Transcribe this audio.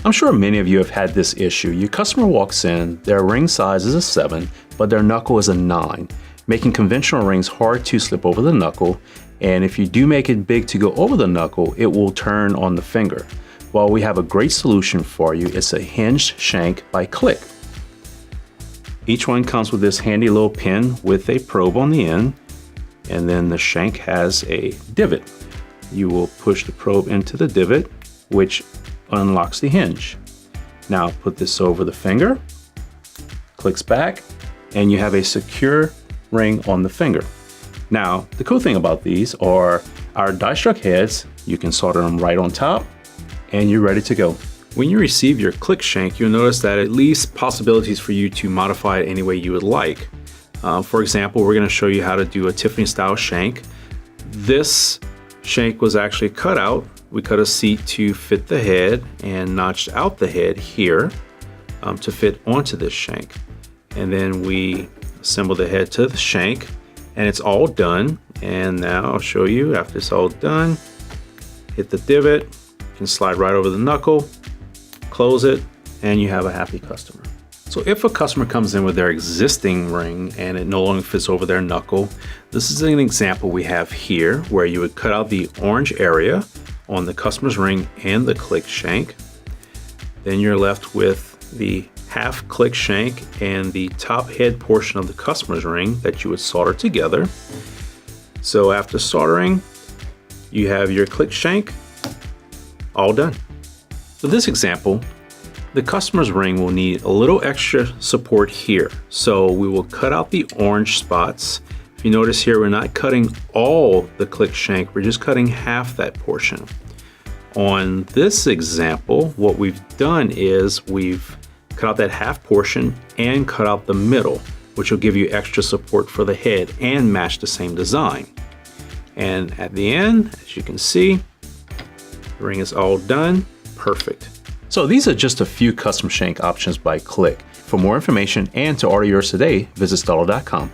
I'm sure many of you have had this issue. Your customer walks in, their ring size is a 7, but their knuckle is a 9, making conventional rings hard to slip over the knuckle, and if you do make it big to go over the knuckle, it will turn on the finger. Well, we have a great solution for you. It's a hinged shank by Cliq. Each one comes with this handy little pin with a probe on the end, and then the shank has a divot. You will push the probe into the divot, which unlocks the hinge. Now put this over the finger, clicks back, and you have a secure ring on the finger. Now, the cool thing about these are our die struck heads. You can solder them right on top, and you're ready to go. When you receive your Cliq shank, you'll notice that it leaves possibilities for you to modify it any way you would like. For example, we're going to show you how to do a Tiffany style shank. This shank was actually cut out. We cut a seat to fit the head and notched out the head here to fit onto this shank. And then we assemble the head to the shank, and it's all done. And now I'll show you after it's all done. Hit the divot, you can slide right over the knuckle, close it, and you have a happy customer. So if a customer comes in with their existing ring and it no longer fits over their knuckle, this is an example we have here where you would cut out the orange area on the customer's ring and the Cliq shank. Then you're left with the half Cliq shank and the top head portion of the customer's ring that you would solder together. So after soldering, you have your Cliq shank all done. For this example, the customer's ring will need a little extra support here. So we will cut out the orange spots. If you notice here, we're not cutting all the Cliq shank, we're just cutting half that portion. On this example, what we've done is we've cut out that half portion and cut out the middle, which will give you extra support for the head and match the same design. And at the end, as you can see, the ring is all done, perfect. So these are just a few custom shank options by Cliq. For more information and to order yours today, visit Stuller.com.